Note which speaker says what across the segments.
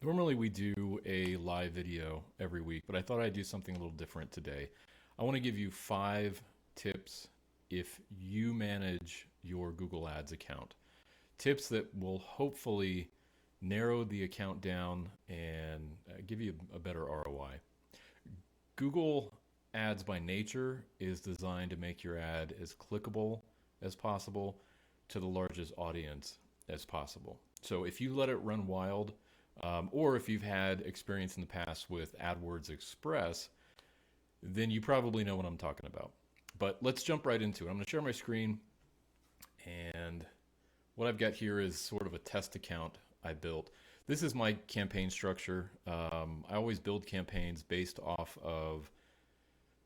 Speaker 1: Normally we do a live video every week, but I thought I'd do something a little different today. I want to give you 5 tips if you manage your Google Ads account. Tips that will hopefully narrow the account down and give you a better ROI. Google Ads by nature is designed to make your ad as clickable as possible to the largest audience as possible. So if you let it run wild, or if you've had experience in the past with AdWords Express, then you probably know what I'm talking about. But let's jump right into it. I'm going to share my screen, and what I've got here is sort of a test account I built. This is my campaign structure. I always build campaigns based off of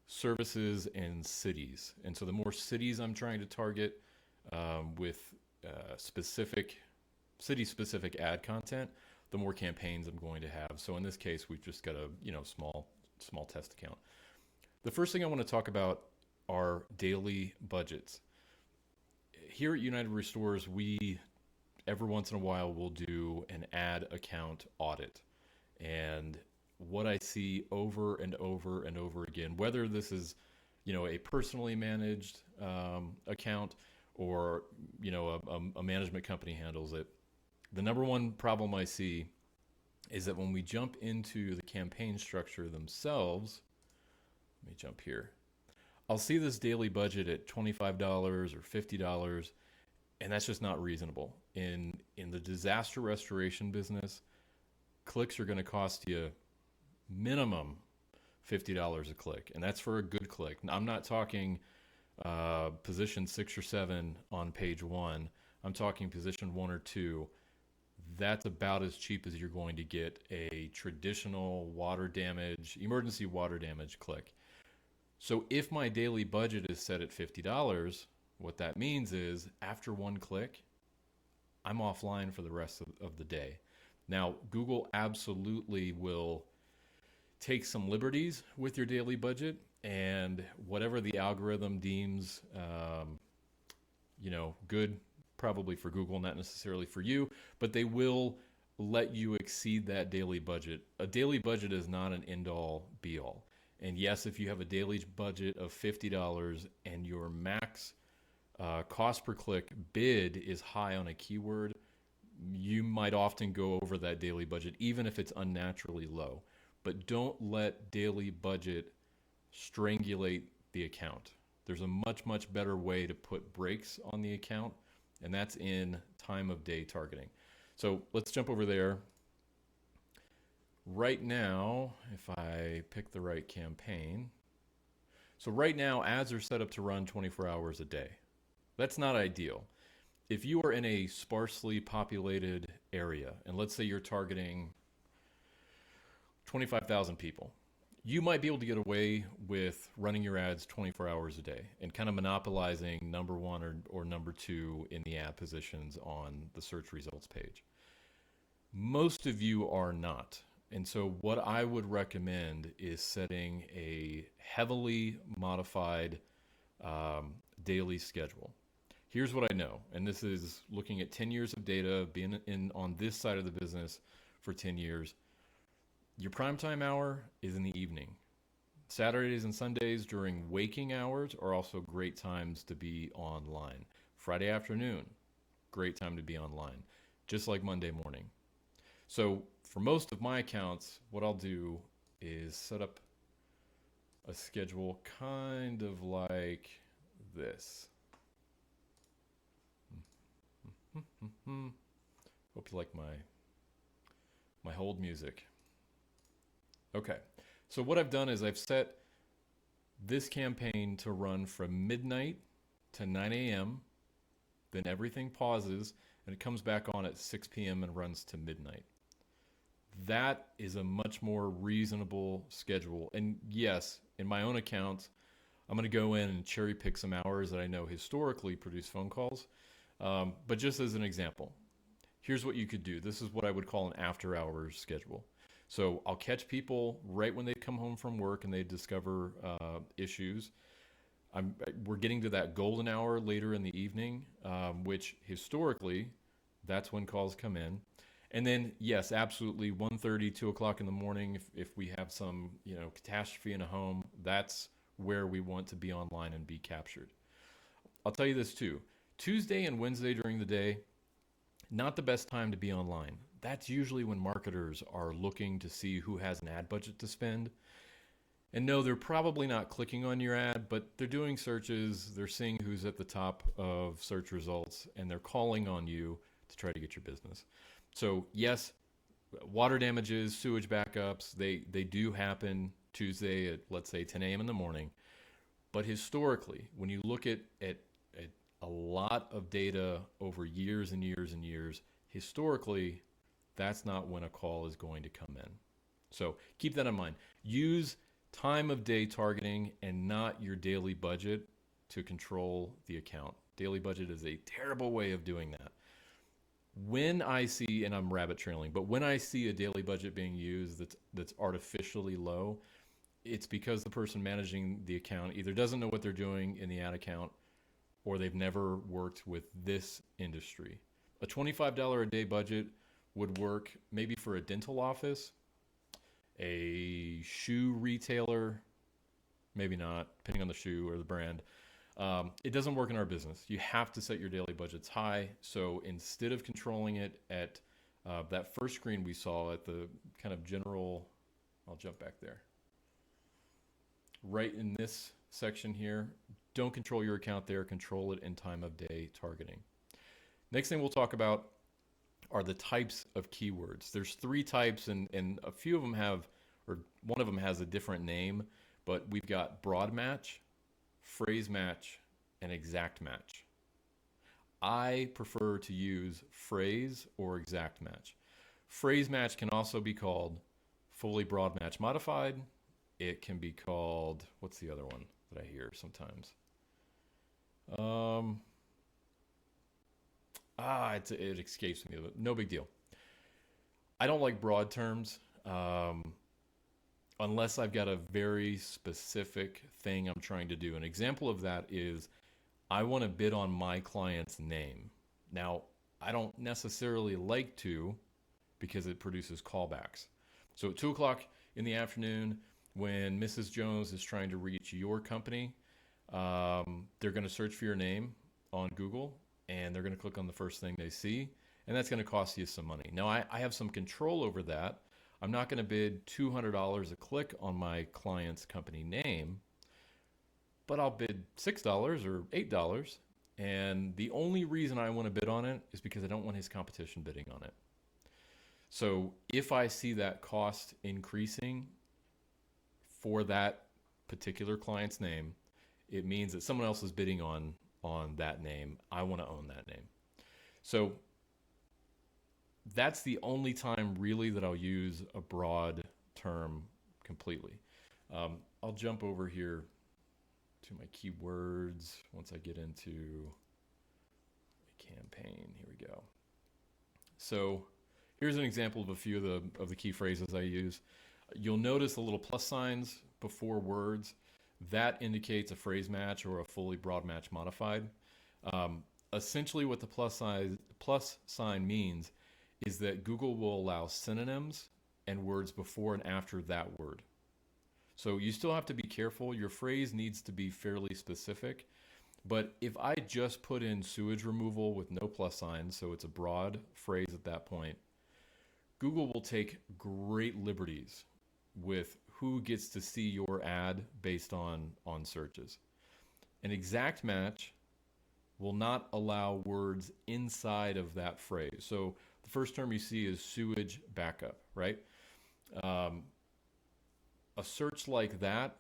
Speaker 1: services and cities. And so the more cities I'm trying to target with specific city-specific ad content, the more campaigns I'm going to have. So in this case, we've just got a small test account. The first thing I want to talk about are daily budgets. Here at United Restores, we every once in a while will do an ad account audit. And what I see over and over and over again, whether this is a personally managed account or a management company handles it, the number one problem I see is that when we jump into the campaign structure themselves, let me jump here. I'll see this daily budget at $25 or $50, and that's just not reasonable. In the disaster restoration business, clicks are going to cost you minimum $50 a click, and that's for a good click. Now, I'm not talking position 6 or 7 on page 1. I'm talking position 1 or 2. That's about as cheap as you're going to get a traditional emergency water damage click. So if my daily budget is set at $50, what that means is after one click, I'm offline for the rest of the day. Now, Google absolutely will take some liberties with your daily budget, and whatever the algorithm deems, good, probably for Google, not necessarily for you, but they will let you exceed that daily budget. A daily budget is not an end-all, be-all. And yes, if you have a daily budget of $50 and your max cost per click bid is high on a keyword, you might often go over that daily budget, even if it's unnaturally low. But don't let daily budget strangulate the account. There's a much, much better way to put brakes on the account, and that's in time of day targeting. So let's jump over there. Right now, if I pick the right campaign, so right now ads are set up to run 24 hours a day. That's not ideal. If you are in a sparsely populated area, and let's say you're targeting 25,000 people, you might be able to get away with running your ads 24 hours a day and kind of monopolizing number 1 or number 2 in the ad positions on the search results page. Most of you are not. And so what I would recommend is setting a heavily modified daily schedule. Here's what I know, and this is looking at 10 years of data, being on this side of the business for 10 years. Your prime time hour is in the evening. Saturdays and Sundays during waking hours are also great times to be online. Friday afternoon, great time to be online, just like Monday morning. So for most of my accounts, what I'll do is set up a schedule kind of like this. Hope you like my hold music. Okay, so what I've done is I've set this campaign to run from midnight to 9 a.m., then everything pauses, and it comes back on at 6 p.m. and runs to midnight. That is a much more reasonable schedule. And yes, in my own accounts, I'm going to go in and cherry pick some hours that I know historically produce phone calls. But just as an example, here's what you could do. This is what I would call an after hours schedule. So I'll catch people right when they come home from work and they discover issues. We're getting to that golden hour later in the evening, which historically, that's when calls come in. And then, yes, absolutely, 1:30, 2 o'clock in the morning, if we have some, catastrophe in a home, that's where we want to be online and be captured. I'll tell you this too. Tuesday and Wednesday during the day, not the best time to be online. That's usually when marketers are looking to see who has an ad budget to spend. And no, they're probably not clicking on your ad, but they're doing searches, they're seeing who's at the top of search results, and they're calling on you to try to get your business. So, yes, water damages, sewage backups, they do happen Tuesday at, let's say, 10 a.m. in the morning. But historically, when you look at a lot of data over years and years and years, historically, that's not when a call is going to come in. So keep that in mind. Use time of day targeting and not your daily budget to control the account. Daily budget is a terrible way of doing that. When I see, and I'm rabbit trailing, but when I see a daily budget being used that's artificially low, it's because the person managing the account either doesn't know what they're doing in the ad account or they've never worked with this industry. A $25 a day budget would work maybe for a dental office, a shoe retailer, maybe not, depending on the shoe or the brand. It doesn't work in our business. You have to set your daily budgets high. So instead of controlling it at that first screen we saw at the kind of general, I'll jump back there. Right in this section here, don't control your account there, control it in time of day targeting. Next thing we'll talk about are the types of keywords. There's 3 types, and a few of them have, or one of them has a different name, but we've got broad match, phrase match, and exact match. I prefer to use phrase or exact match. Phrase match can also be called fully broad match modified. It can be called, what's the other one that I hear sometimes? It escapes me, but no big deal. I don't like broad terms unless I've got a very specific thing I'm trying to do. An example of that is I want to bid on my client's name. Now, I don't necessarily like to because it produces callbacks. So at 2 o'clock in the afternoon, when Mrs. Jones is trying to reach your company, they're going to search for your name on Google, and they're going to click on the first thing they see, and that's going to cost you some money. Now, I have some control over that. I'm not going to bid $200 a click on my client's company name, but I'll bid $6 or $8, and the only reason I want to bid on it is because I don't want his competition bidding on it. So if I see that cost increasing for that particular client's name, it means that someone else is bidding on that name. I want to own that name. So that's the only time really that I'll use a broad term completely. I'll jump over here to my keywords once I get into a campaign. Here we go. So here's an example of a few of the key phrases I use. You'll notice the little plus signs before words. That indicates a phrase match or a fully broad match modified. Essentially what the plus sign means is that Google will allow synonyms and words before and after that word. So you still have to be careful. Your phrase needs to be fairly specific. But if I just put in sewage removal with no plus signs, so it's a broad phrase at that point, Google will take great liberties with who gets to see your ad based on searches. An exact match will not allow words inside of that phrase. So the first term you see is sewage backup, right? A search like that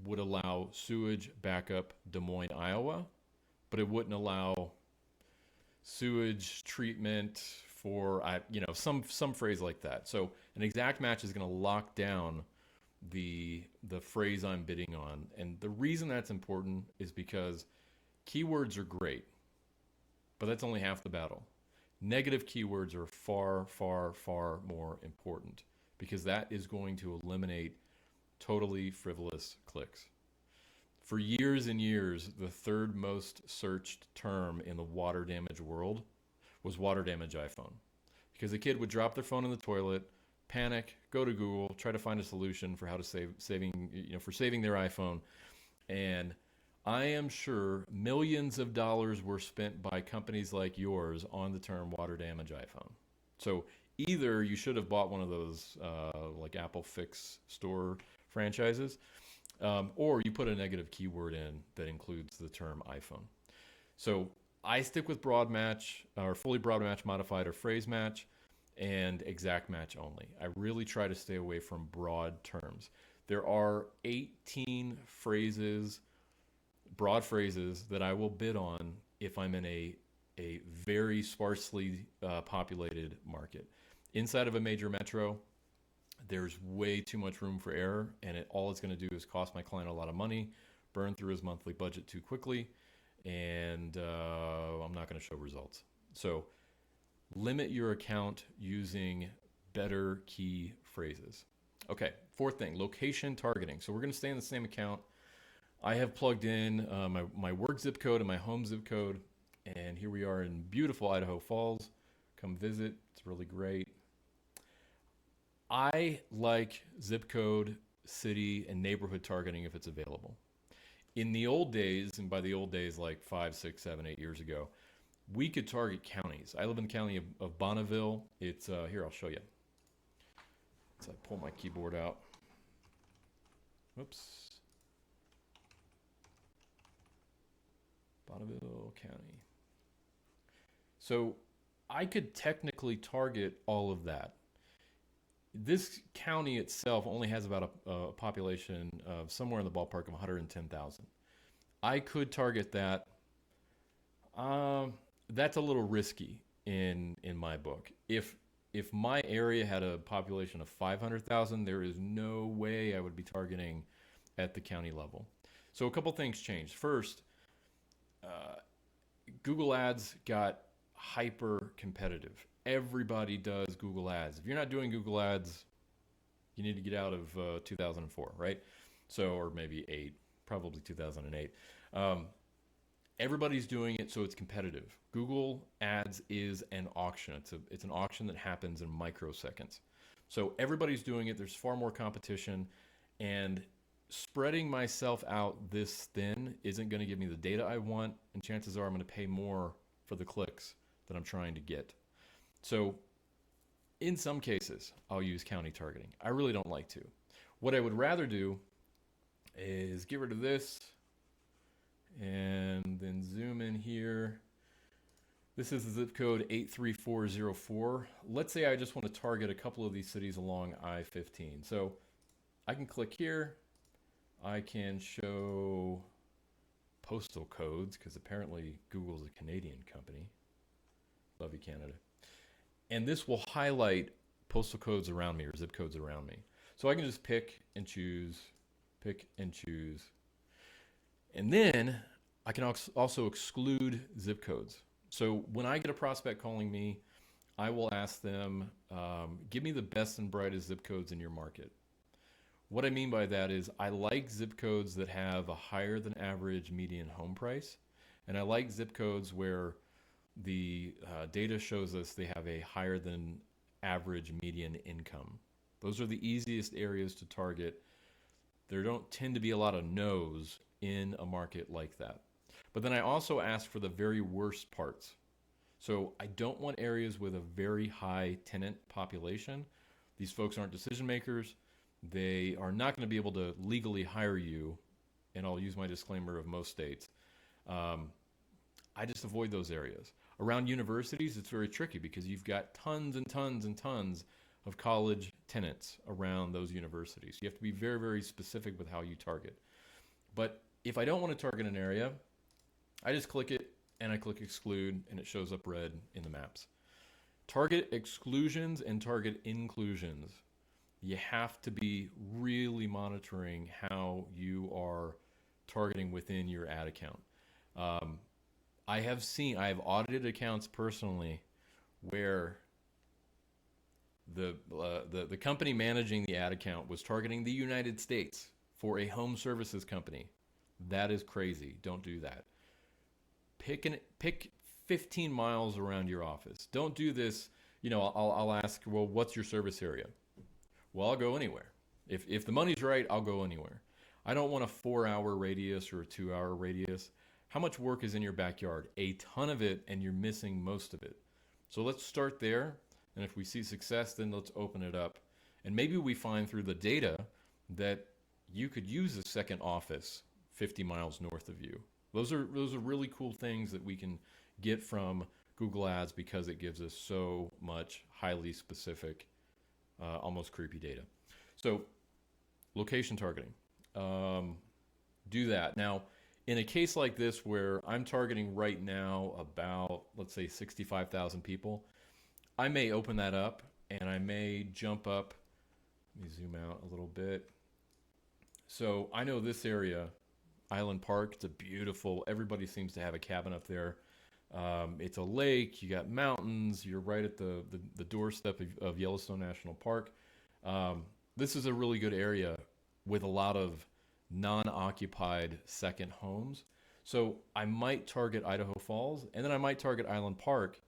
Speaker 1: would allow sewage backup Des Moines, Iowa, but it wouldn't allow sewage treatment for some phrase like that. So an exact match is going to lock down the phrase I'm bidding on. And the reason that's important is because keywords are great, but that's only half the battle. Negative keywords are far, far, far more important because that is going to eliminate totally frivolous clicks. For years and years, the third most searched term in the water damage world was water damage iPhone. because a kid would drop their phone in the toilet, panic, go to Google, try to find a solution for how to saving their iPhone. And I am sure millions of dollars were spent by companies like yours on the term water damage iPhone. So either you should have bought one of those like Apple Fix Store franchises, or you put a negative keyword in that includes the term iPhone. So I stick with broad match or fully broad match modified or phrase match and exact match only. I really try to stay away from broad terms. There are 18 phrases, broad phrases, that I will bid on if I'm in a very sparsely populated market. Inside of a major metro, there's way too much room for error, and all it's going to do is cost my client a lot of money, burn through his monthly budget too quickly, and I'm not going to show results. So limit your account using better key phrases. Okay, fourth thing, location targeting. So we're going to stay in the same account. I have plugged in my work zip code and my home zip code, and here we are in beautiful Idaho Falls. Come visit. It's really great. I like zip code, city, and neighborhood targeting if it's available. In the old days, and by the old days like 5, 6, 7, 8 years ago, we could target counties. I live in the county of Bonneville. It's here, I'll show you. So I pull my keyboard out. Oops. Bonneville County. So I could technically target all of that. This county itself only has about a population of somewhere in the ballpark of 110,000. I could target that. That's a little risky in my book. If my area had a population of 500,000, there is no way I would be targeting at the county level. So a couple things changed. First, Google Ads got hyper competitive. Everybody does Google Ads. If you're not doing Google Ads, you need to get out of 2004, right? So, or maybe 8, probably 2008. Everybody's doing it, so it's competitive. Google Ads is an auction. It's an auction that happens in microseconds. So everybody's doing it. There's far more competition, and spreading myself out this thin isn't going to give me the data I want, and chances are I'm going to pay more for the clicks that I'm trying to get. So in some cases, I'll use county targeting. I really don't like to. What I would rather do is get rid of this and then zoom in here. This is the zip code 83404. Let's say I just want to target a couple of these cities along I-15. So I can click here. I can show postal codes because apparently Google's a Canadian company. Love you, Canada. And this will highlight postal codes around me or zip codes around me. So I can just pick and choose. And then I can also exclude zip codes. So when I get a prospect calling me, I will ask them, give me the best and brightest zip codes in your market. What I mean by that is I like zip codes that have a higher than average median home price. And I like zip codes where the data shows us they have a higher than average median income. Those are the easiest areas to target. There don't tend to be a lot of no's in a market like that. But then I also ask for the very worst parts. So I don't want areas with a very high tenant population. These folks aren't decision makers. They are not going to be able to legally hire you. And I'll use my disclaimer of most states. I just avoid those areas. Around universities, it's very tricky because you've got tons and tons and tons of college tenants around those universities. You have to be very, very specific with how you target. But if I don't want to target an area, I just click it and I click exclude and it shows up red in the maps. Target exclusions and target inclusions. You have to be really monitoring how you are targeting within your ad account. I have audited accounts personally where the company managing the ad account was targeting the United States for a home services company. That is crazy. Don't do that. Pick 15 miles around your office. Don't do this I'll ask, well, what's your service area? Well, I'll go anywhere. If the money's right, I'll go anywhere. I don't want a 4 hour radius or a 2 hour radius. How much work is in your backyard? A ton of it, and you're missing most of it. So let's start there. And if we see success, then let's open it up. And maybe we find through the data that you could use a second office 50 miles north of you. Those are really cool things that we can get from Google Ads because it gives us so much highly specific, almost creepy data. So location targeting, do that. Now, in a case like this where I'm targeting right now about, let's say 65,000 people, I may open that up and I may jump up. Let me zoom out a little bit. So I know this area, Island Park, it's a beautiful, everybody seems to have a cabin up there. It's a lake, you got mountains, you're right at the doorstep of Yellowstone National Park. This is a really good area with a lot of non-occupied second homes. So I might target Idaho Falls, and then I might target Island Park,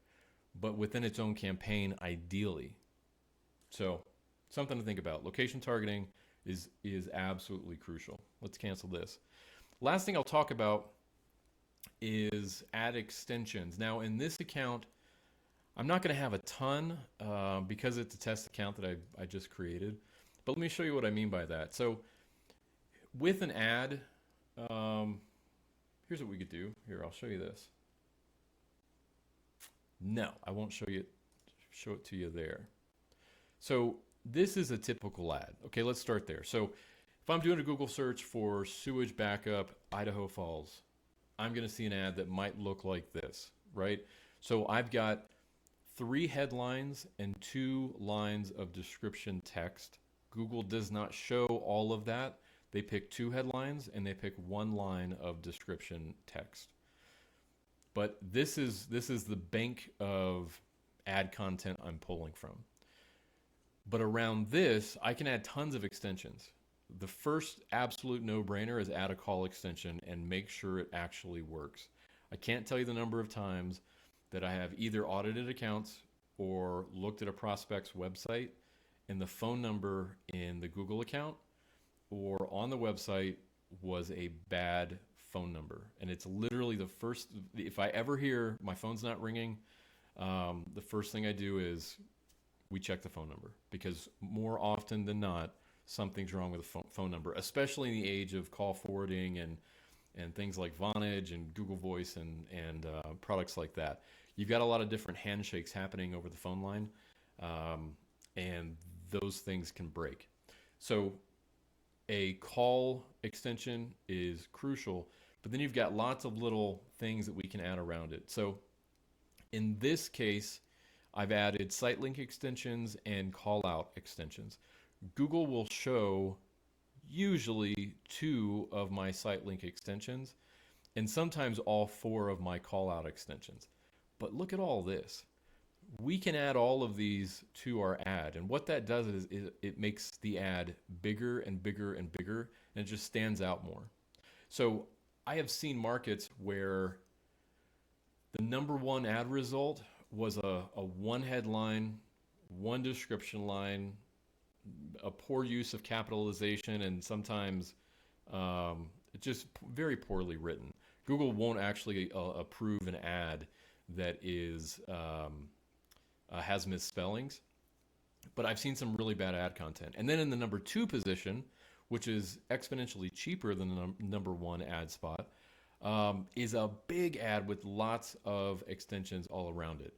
Speaker 1: but within its own campaign, ideally. So something to think about. Location targeting is absolutely crucial. Let's cancel this. Last thing I'll talk about is ad extensions. Now in this account, I'm not going to have a ton because it's a test account that I just created. But let me show you what I mean by that. So with an ad, here's what we could do. Here, I'll show you this. No, I won't show it to you there. So this is a typical ad. Okay, let's start there. So if I'm doing a Google search for sewage backup, Idaho Falls, I'm going to see an ad that might look like this, right? So I've got 3 headlines and 2 lines of description text. Google does not show all of that. They pick 2 headlines and they pick 1 line of description text. But this is the bank of ad content I'm pulling from. But around this, I can add tons of extensions. The first absolute no-brainer is add a call extension and make sure it actually works. I can't tell you the number of times that I have either audited accounts or looked at a prospect's website and the phone number in the Google account or on the website was a bad phone number. And it's literally the first, if I ever hear my phone's not ringing, the first thing I do is we check the phone number, because more often than not, something's wrong with the phone number, especially in the age of call forwarding and things like Vonage and Google Voice and products like that. You've got a lot of different handshakes happening over the phone line, and those things can break. So a call extension is crucial, but then you've got lots of little things that we can add around it. So in this case, I've added site link extensions and call out extensions. Google will show usually 2 of my site link extensions and sometimes all 4 of my call out extensions. But look at all this. We can add all of these to our ad, and what that does is it makes the ad bigger and bigger and bigger, and it just stands out more. So I have seen markets where the number 1 ad result was a 1 headline, 1 description line, a poor use of capitalization, and sometimes it's just very poorly written. Google won't actually approve an ad that is has misspellings, but I've seen some really bad ad content. And then in the number 2 position, which is exponentially cheaper than the number 1 ad spot, is a big ad with lots of extensions all around it.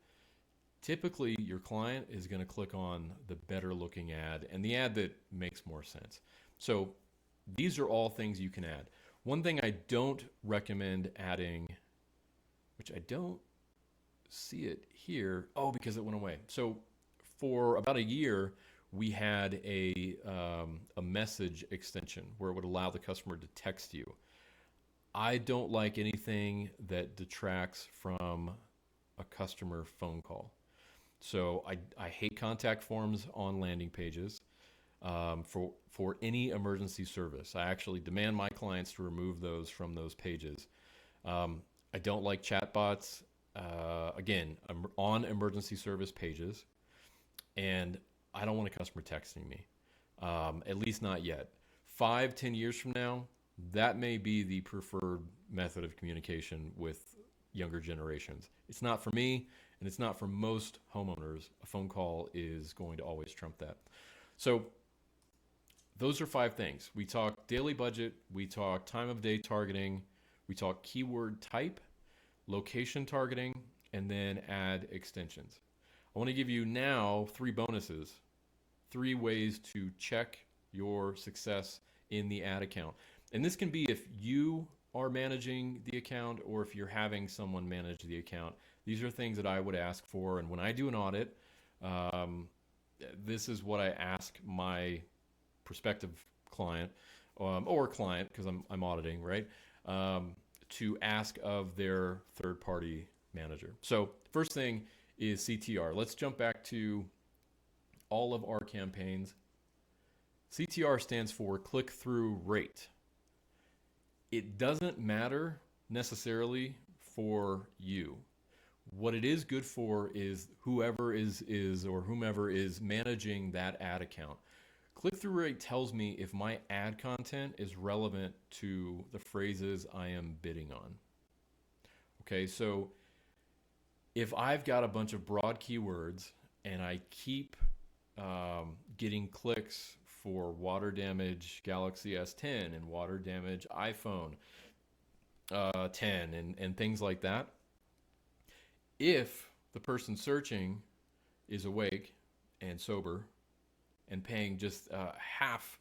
Speaker 1: Typically, your client is going to click on the better looking ad and the ad that makes more sense. So these are all things you can add. One thing I don't recommend adding, which I don't see it here, because it went away. So for about a year, we had a message extension where it would allow the customer to text you. I don't like anything that detracts from a customer phone call. So I hate contact forms on landing pages for any emergency service. I actually demand my clients to remove those from those pages. I don't like chatbots, again, on emergency service pages. and I don't want a customer texting me, at least not yet. 5, 10 years from now, that may be the preferred method of communication with younger generations. It's not for me, and it's not for most homeowners. A phone call is going to always trump that. So those are 5 things. We talk daily budget, we talk time of day targeting, we talk keyword type, location targeting, and then ad extensions. I want to give you now 3 bonuses, 3 ways to check your success in the ad account. And this can be if you are managing the account or if you're having someone manage the account. These are things that I would ask for. And when I do an audit, this is what I ask my prospective client or client, because I'm auditing, right? To ask of their third party manager. So first thing is CTR. Let's jump back to all of our campaigns. CTR stands for click-through rate. It doesn't matter necessarily for you. What it is good for is whoever is whomever is managing that ad account. Click-through rate tells me if my ad content is relevant to the phrases I am bidding on. Okay, so if I've got a bunch of broad keywords and I keep getting clicks for water damage Galaxy S10 and water damage iPhone 10 and things like that, if the person searching is awake and sober and paying just half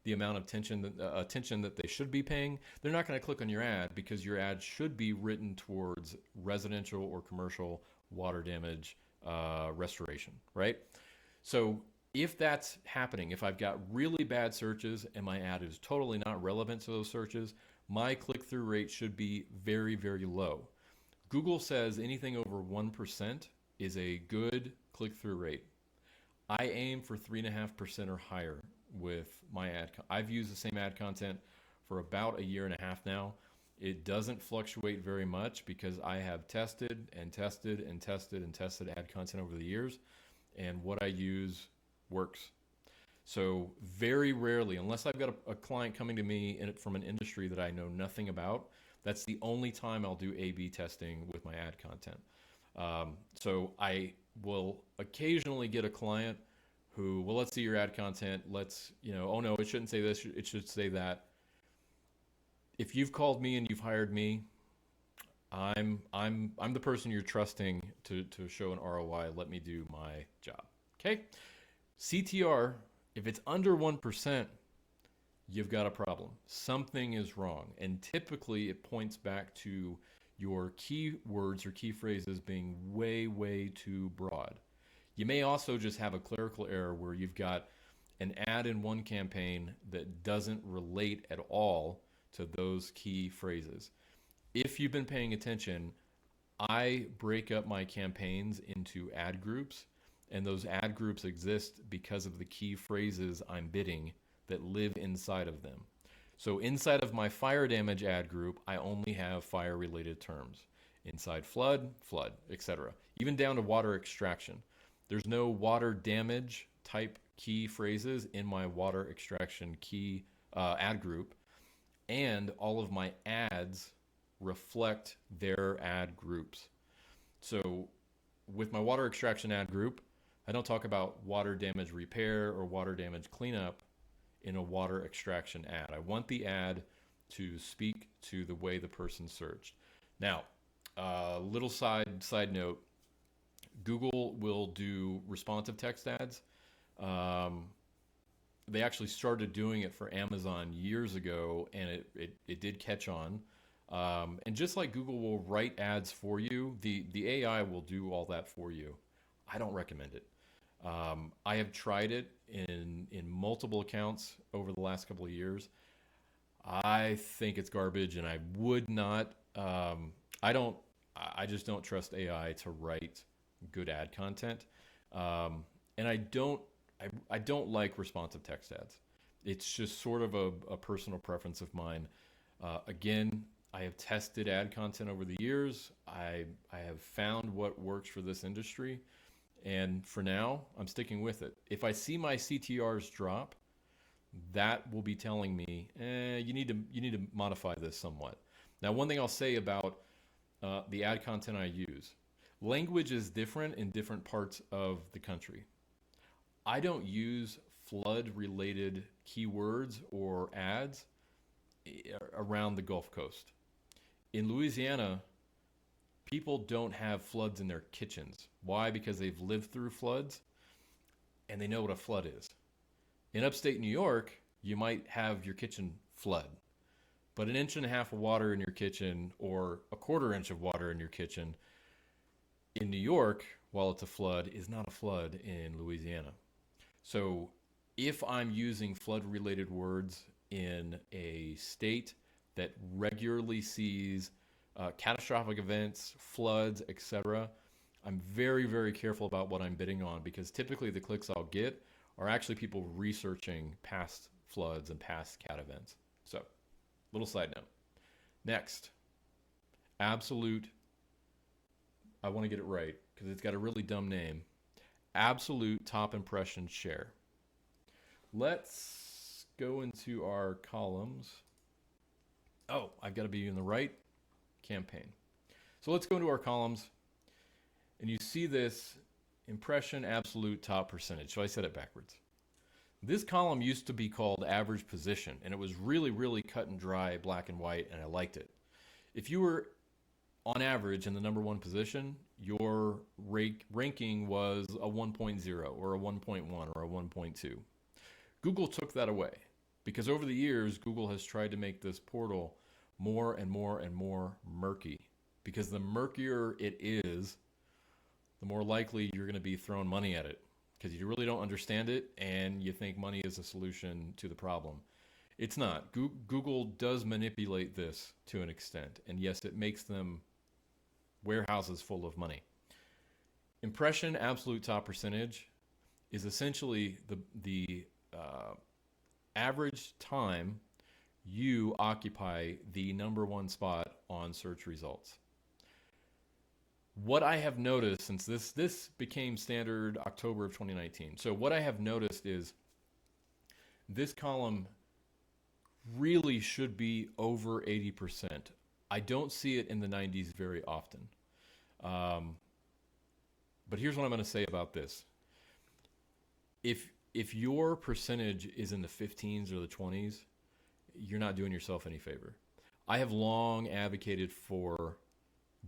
Speaker 1: the amount of attention that they should be paying, they're not going to click on your ad, because your ad should be written towards residential or commercial water damage restoration, right? So if that's happening, if I've got really bad searches and my ad is totally not relevant to those searches, my click-through rate should be very, very low. Google says anything over 1% is a good click-through rate. I aim for 3.5% or higher with my ad. I've used the same ad content for about a year and a half now. It doesn't fluctuate very much because I have tested and tested and tested and tested ad content over the years, and what I use works. So very rarely, unless I've got a client coming to me from an industry that I know nothing about, that's the only time I'll do A/B testing with my ad content. So I will occasionally get a client who, well, let's see your ad content. Let's, oh no, it shouldn't say this, it should say that. If you've called me and you've hired me, I'm the person you're trusting to show an ROI. Let me do my job. Okay? CTR, if it's under 1%, you've got a problem. Something is wrong. And typically it points back to your keywords or key phrases being way, way too broad. You may also just have a clerical error where you've got an ad in one campaign that doesn't relate at all to those key phrases. If you've been paying attention, I break up my campaigns into ad groups, and those ad groups exist because of the key phrases I'm bidding that live inside of them. So inside of my fire damage ad group, I only have fire-related terms. Inside flood, etc. Even down to water extraction. There's no water damage type key phrases in my water extraction key ad group, and all of my ads reflect their ad groups. So with my water extraction ad group, I don't talk about water damage repair or water damage cleanup in a water extraction ad. I want the ad to speak to the way the person searched. Now, little side note, Google will do responsive text ads. They actually started doing it for Amazon years ago, and it did catch on. And just like Google will write ads for you, the AI will do all that for you. I don't recommend it. I have tried it in multiple accounts over the last couple of years. I think it's garbage, and I would not. I just don't trust AI to write good ad content, and I don't like responsive text ads. It's just sort of a personal preference of mine. Again, I have tested ad content over the years. I have found what works for this industry, And for now, I'm sticking with it. If I see my CTRs drop, that will be telling me, you need to modify this somewhat. Now, one thing I'll say about the ad content I use, language is different in different parts of the country. I don't use flood-related keywords or ads around the Gulf Coast. In Louisiana, people don't have floods in their kitchens. Why? Because they've lived through floods and they know what a flood is. In upstate New York, you might have your kitchen flood, but an inch and a half of water in your kitchen or a quarter inch of water in your kitchen in New York, while it's a flood, is not a flood in Louisiana. So if I'm using flood related words in a state that regularly sees catastrophic events, floods, etc., I'm very, very careful about what I'm bidding on because typically the clicks I'll get are actually people researching past floods and past cat events. So, little side note. Next, absolute, I want to get it right because it's got a really dumb name. Absolute top impression share. Let's go into our columns. Oh, I've got to be in the right campaign. So let's go into our columns, and you see this impression absolute top percentage. So I said it backwards. This column used to be called average position, and it was really, really cut and dry, black and white, and I liked it. If you were on average in the number one position, your ranking was a 1.0 or a 1.1 or a 1.2. Google took that away because over the years, Google has tried to make this portal more and more and more murky, because the murkier it is, the more likely you're going to be throwing money at it because you really don't understand it and you think money is a solution to the problem. It's not. Google does manipulate this to an extent, and yes, it makes them warehouses full of money. Impression absolute top percentage is essentially the average time you occupy the number one spot on search results. What I have noticed since this became standard October of 2019. So what I have noticed is this column really should be over 80%. I don't see it in the 90s very often. But here's what I'm going to say about this. If your percentage is in the 15s or the 20s, you're not doing yourself any favor. I have long advocated for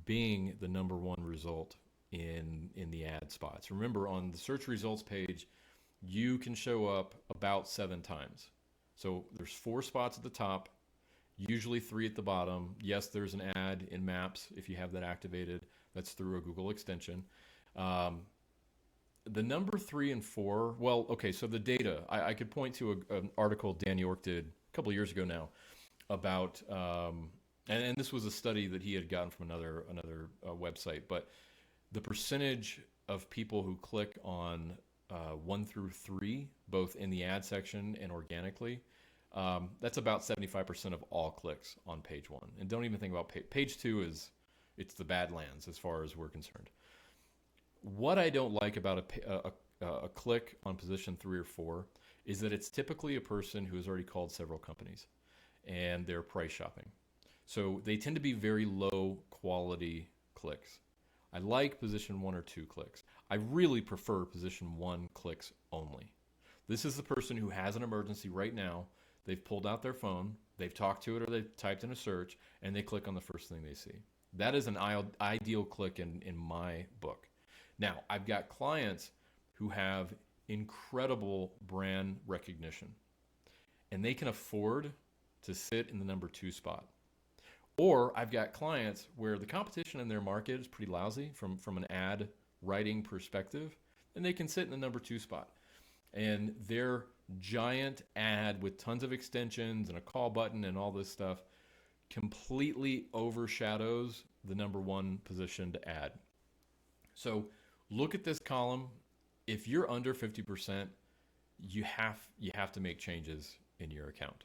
Speaker 1: being the number one result in the ad spots. Remember, on the search results page, you can show up about 7 times. So there's 4 spots at the top, usually 3 at the bottom. Yes, there's an ad in Maps if you have that activated. That's through a Google extension. The number 3 and 4, well, okay, so the data, I could point to an article Dan York did a couple of years ago now about, and this was a study that he had gotten from another website, but the percentage of people who click on 1 through 3, both in the ad section and organically, that's about 75% of all clicks on page 1. And don't even think about page 2 it's the Badlands as far as we're concerned. What I don't like about a click on position 3 or 4 is that it's typically a person who has already called several companies and they're price shopping. So they tend to be very low quality clicks. I like position 1 or 2 clicks. I really prefer position 1 clicks only. This is the person who has an emergency right now. They've pulled out their phone, they've talked to it, or they've typed in a search, and they click on the first thing they see. That is an ideal click in my book. Now, I've got clients who have incredible brand recognition, and they can afford to sit in the number 2 spot. Or I've got clients where the competition in their market is pretty lousy from an ad writing perspective, and they can sit in the number 2 spot. And their giant ad with tons of extensions and a call button and all this stuff completely overshadows the number 1 positioned ad. So look at this column. If you're under 50%, you have to make changes in your account.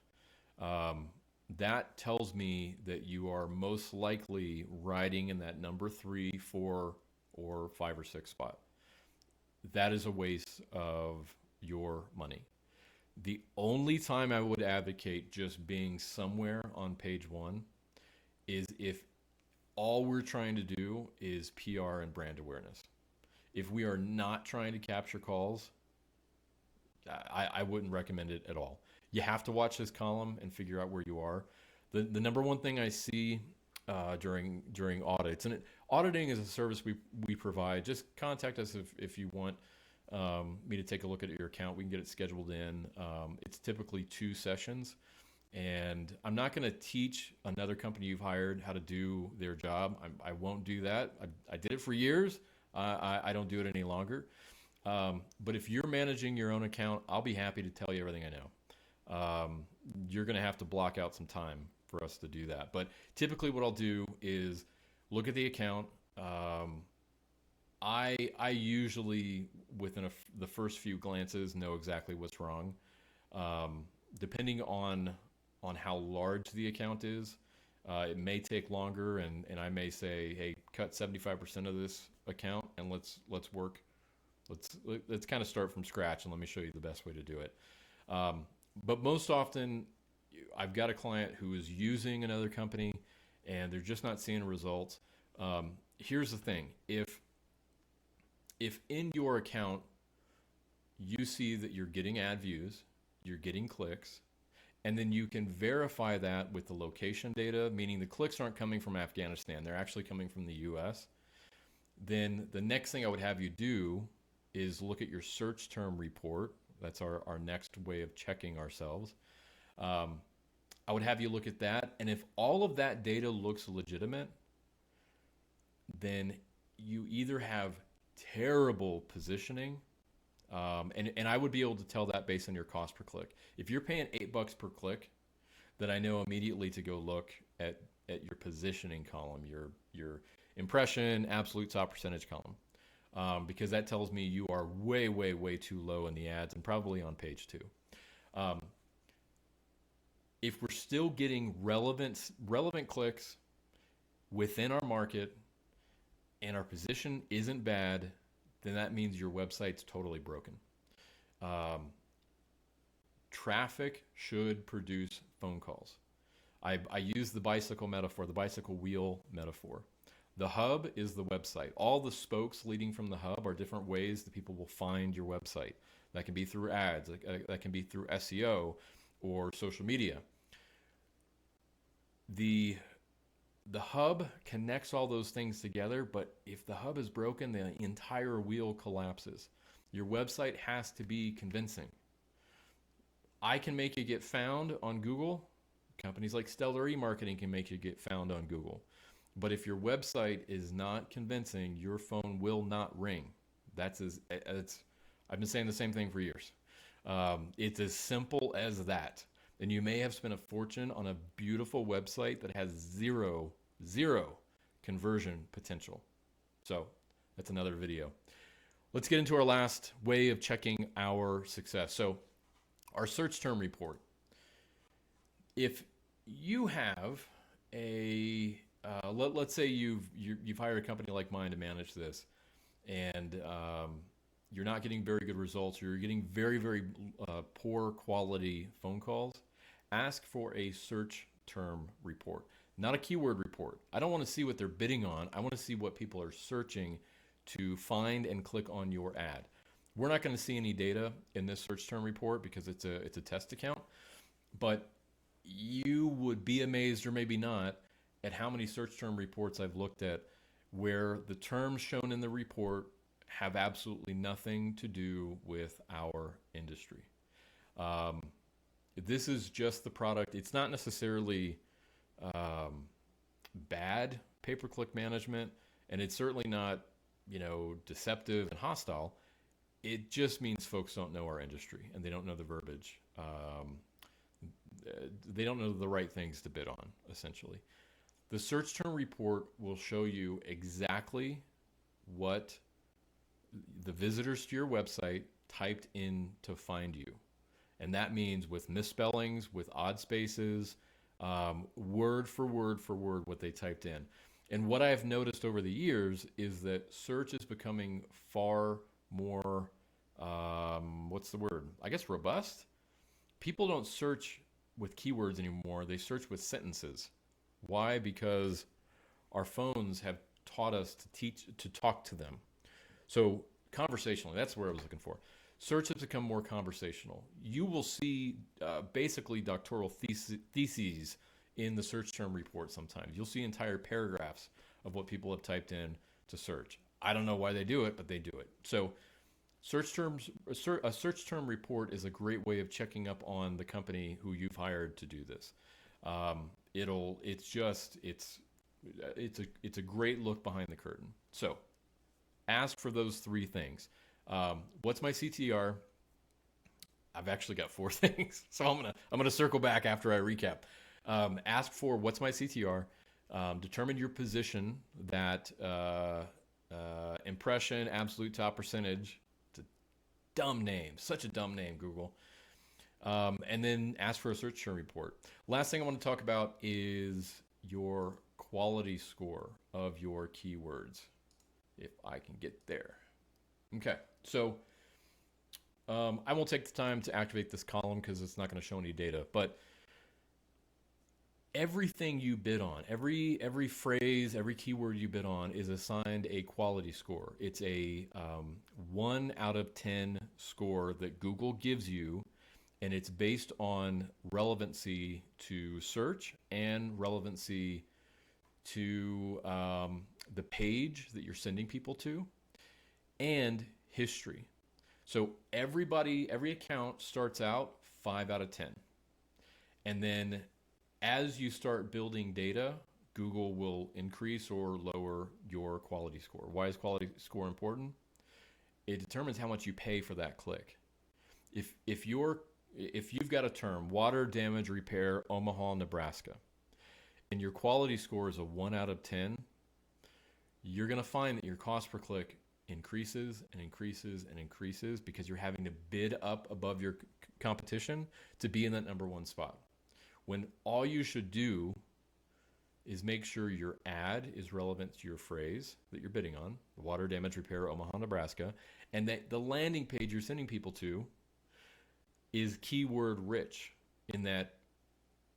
Speaker 1: That tells me that you are most likely riding in that number 3, 4, or 5 or 6 spot. that is a waste of your money. The only time I would advocate just being somewhere on page one is if all we're trying to do is PR and brand awareness. If we are not trying to capture calls, I wouldn't recommend it at all. You have to watch this column and figure out where you are. The number one thing I see during audits, and auditing is a service we provide. Just contact us if you want me to take a look at your account. We can get it scheduled in. It's typically 2 sessions. And I'm not going to teach another company you've hired how to do their job. I won't do that. I did it for years. I don't do it any longer. But if you're managing your own account, I'll be happy to tell you everything I know. You're going to have to block out some time for us to do that. But typically what I'll do is look at the account. I usually, within the first few glances, know exactly what's wrong. Depending on how large the account is, it may take longer, and I may say, hey, cut 75% of this account, and let's work. Let's kind of start from scratch, and let me show you the best way to do it. But most often, I've got a client who is using another company, and they're just not seeing results. Here's the thing: if in your account you see that you're getting ad views, you're getting clicks, and then you can verify that with the location data, meaning the clicks aren't coming from Afghanistan, they're actually coming from the US, then the next thing I would have you do is look at your search term report. That's our next way of checking ourselves. I would have you look at that, and if all of that data looks legitimate, then you either have terrible positioning, and I would be able to tell that based on your cost per click. If you're paying $8 per click, then I know immediately to go look at your positioning column, your impression, absolute top percentage column, because that tells me you are way, way, way too low in the ads and probably on page 2. If we're still getting relevant clicks within our market and our position isn't bad, then that means your website's totally broken. Traffic should produce phone calls. I use the bicycle metaphor, the bicycle wheel metaphor. The hub is the website. All the spokes leading from the hub are different ways that people will find your website. That can be through ads, that can be through SEO or social media. The hub connects all those things together, but if the hub is broken, the entire wheel collapses. Your website has to be convincing. I can make you get found on Google. Companies like Stellar eMarketing can make you get found on Google. But if your website is not convincing, your phone will not ring. I've been saying the same thing for years. It's as simple as that. And you may have spent a fortune on a beautiful website that has zero conversion potential. So that's another video. Let's get into our last way of checking our success. So our search term report. If you have let's say you've hired a company like mine to manage this, and you're not getting very good results, or you're getting very, very poor quality phone calls, ask for a search term report, not a keyword report. I don't want to see what they're bidding on. I want to see what people are searching to find and click on your ad. We're not going to see any data in this search term report because it's a test account, but you would be amazed, or maybe not, at how many search term reports I've looked at where the terms shown in the report have absolutely nothing to do with our industry. This is just the product. It's not necessarily bad pay-per-click management, and it's certainly not, deceptive and hostile. It just means folks don't know our industry, and they don't know the verbiage. They don't know the right things to bid on, essentially. The search term report will show you exactly what the visitors to your website typed in to find you. And that means with misspellings, with odd spaces, word for word what they typed in. And what I've noticed over the years is that search is becoming far more, what's the word? I guess robust. People don't search with keywords anymore. They search with sentences. Why? Because our phones have taught us to talk to them. So conversationally, that's where I was looking for. Search has become more conversational. You will see basically doctoral theses in the search term report sometimes. You'll see entire paragraphs of what people have typed in to search. I don't know why they do it, but they do it. So a search term report is a great way of checking up on the company who you've hired to do this. It's a great look behind the curtain. So ask for those 3 things. What's my CTR? I've actually got 4 things, so I'm gonna circle back after I recap. Ask for what's my CTR. Determine your position, that impression, absolute top percentage. It's a dumb name, such a dumb name, Google. And then ask for a search term report. Last thing I want to talk about is your quality score of your keywords, if I can get there. Okay, so I won't take the time to activate this column because it's not going to show any data, but everything you bid on, every phrase, every keyword you bid on is assigned a quality score. It's a 1 out of 10 score that Google gives you, and it's based on relevancy to search and relevancy to the page that you're sending people to, and history. So every account starts out 5 out of 10. And then as you start building data, Google will increase or lower your quality score. Why is quality score important? It determines how much you pay for that click. If you've got a term, water damage repair, Omaha, Nebraska, and your quality score is a 1 out of 10, you're going to find that your cost per click increases and increases and increases because you're having to bid up above your competition to be in that number 1 spot. When all you should do is make sure your ad is relevant to your phrase that you're bidding on, water damage repair, Omaha, Nebraska, and that the landing page you're sending people to is keyword rich in that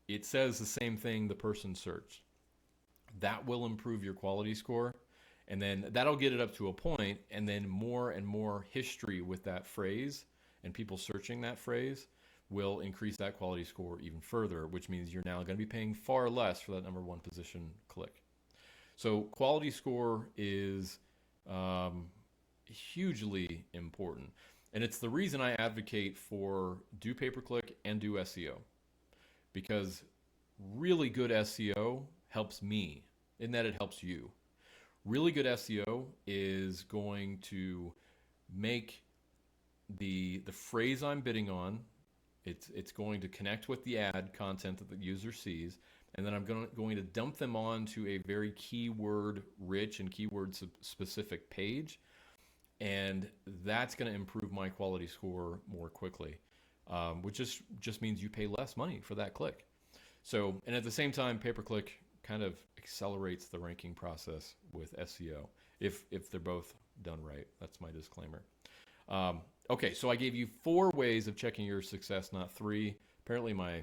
Speaker 1: it says the same thing the person searched. That will improve your quality score, and then that'll get it up to a point, and then more and more history with that phrase and people searching that phrase will increase that quality score even further, which means you're now going to be paying far less for that number 1 position click. So quality score is hugely important. And it's the reason I advocate for do pay-per-click and do SEO. Because really good SEO helps me in that it helps you. Really good SEO is going to make the phrase I'm bidding on, it's going to connect with the ad content that the user sees, and then I'm going to dump them onto a very keyword rich and keyword specific page, and that's going to improve my quality score more quickly, which just means you pay less money for that click. So, and at the same time, pay-per-click kind of accelerates the ranking process with SEO if they're both done right. That's my disclaimer. Okay, so I gave you 4 ways of checking your success, not 3. Apparently my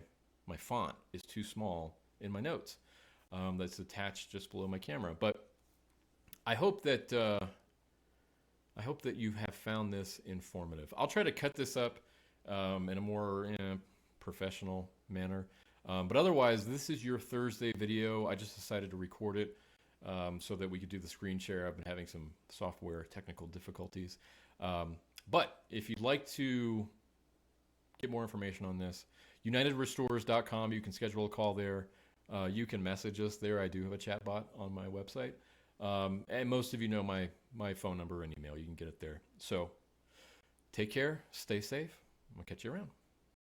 Speaker 1: font is too small in my notes. That's attached just below my camera. But I hope that you have found this informative. I'll try to cut this up in a more professional manner. But otherwise, this is your Thursday video. I just decided to record it so that we could do the screen share. I've been having some software technical difficulties. But if you'd like to get more information on this, UnitedRestorers.com, you can schedule a call there. You can message us there. I do have a chat bot on my website. And most of you know my phone number and email. You can get it there. So take care, stay safe. I'm going to catch you around.